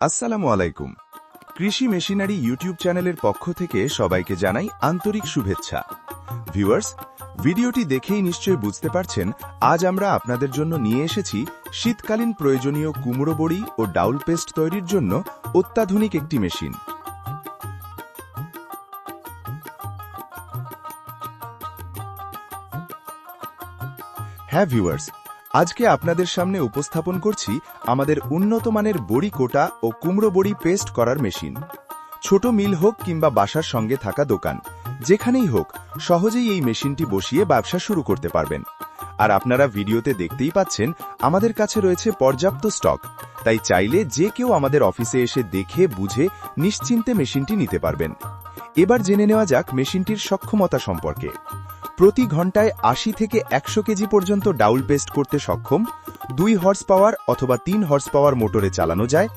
আসসালামু আলাইকুম। কৃষি মেশিনারি ইউটিউব চ্যানেলের পক্ষ থেকে সবাইকে জানাই আন্তরিক শুভেচ্ছা। ভিউয়ার্স, ভিডিওটি দেখেই নিশ্চয়ই বুঝতে পারছেন আজ আমরা আপনাদের জন্য নিয়ে এসেছি শীতকালীন প্রয়োজনীয় কুমড়ো বড়ি ও ডাউল পেস্ট তৈরির জন্য অত্যাধুনিক একটি মেশিন। হ্যাঁ ভিউয়ার্স, আজকে আপনাদের সামনে উপস্থাপন করছি আমাদের উন্নত মানের বড়ি কোটা ও কুমড়ো বড়ি পেস্ট করার মেশিন। ছোট মিল হোক কিংবা বাসার সঙ্গে থাকা দোকান, যেখানেই হোক সহজেই এই মেশিনটি বসিয়ে ব্যবসা শুরু করতে পারবেন। আর আপনারা ভিডিওতে দেখতেই পাচ্ছেন আমাদের কাছে রয়েছে পর্যাপ্ত স্টক, তাই চাইলে যে কেউ আমাদের অফিসে এসে দেখে বুঝে নিশ্চিন্তে মেশিনটি নিতে পারবেন। এবার জেনে নেওয়া যাক মেশিনটির সক্ষমতা সম্পর্কে। প্রতি ঘন্টায় ৮০ থেকে ১০০ কেজি পর্যন্ত ডাউল পেস্ট করতে সক্ষম, ২ হর্স পাওয়ার অথবা ৩ হর্স পাওয়ার মোটরে চালানো যায়,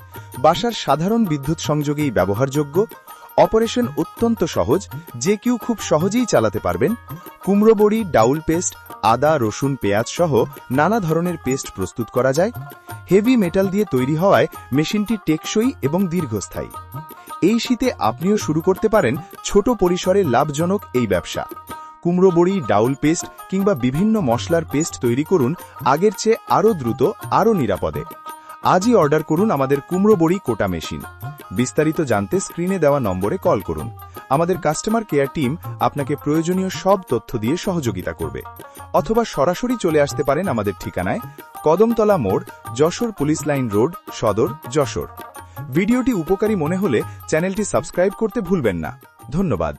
বাসার সাধারণ বিদ্যুৎ সংযোগেই ব্যবহারযোগ্য, অপারেশন অত্যন্ত সহজ, যে কেউ খুব সহজেই চালাতে পারবেন। কুমড়ো বড়ি, ডাউল পেস্ট, আদা, রসুন, পেঁয়াজ সহ নানা ধরনের পেস্ট প্রস্তুত করা যায়। হেভি মেটাল দিয়ে তৈরি হওয়ায় মেশিনটি টেকসই এবং দীর্ঘস্থায়ী। এই শীতে আপনিও শুরু করতে পারেন ছোট পরিসরে লাভজনক এই ব্যবসা। কুমড়ো বড়ি, ডাউল পেস্ট কিংবা বিভিন্ন মশলার পেস্ট তৈরি করুন আগের চেয়ে আরও দ্রুত, আরও নিরাপদে। আজই অর্ডার করুন আমাদের কুমড়ো বড়ি কোটা মেশিন। বিস্তারিত জানতে স্ক্রিনে দেওয়া নম্বরে কল করুন। আমাদের কাস্টমার কেয়ার টিম আপনাকে প্রয়োজনীয় সব তথ্য দিয়ে সহযোগিতা করবে। অথবা সরাসরি চলে আসতে পারেন আমাদের ঠিকানায়, কদমতলা মোড়, যশোর পুলিশ লাইন রোড, সদর, যশোর। ভিডিওটি উপকারী মনে হলে চ্যানেলটি সাবস্ক্রাইব করতে ভুলবেন না। ধন্যবাদ।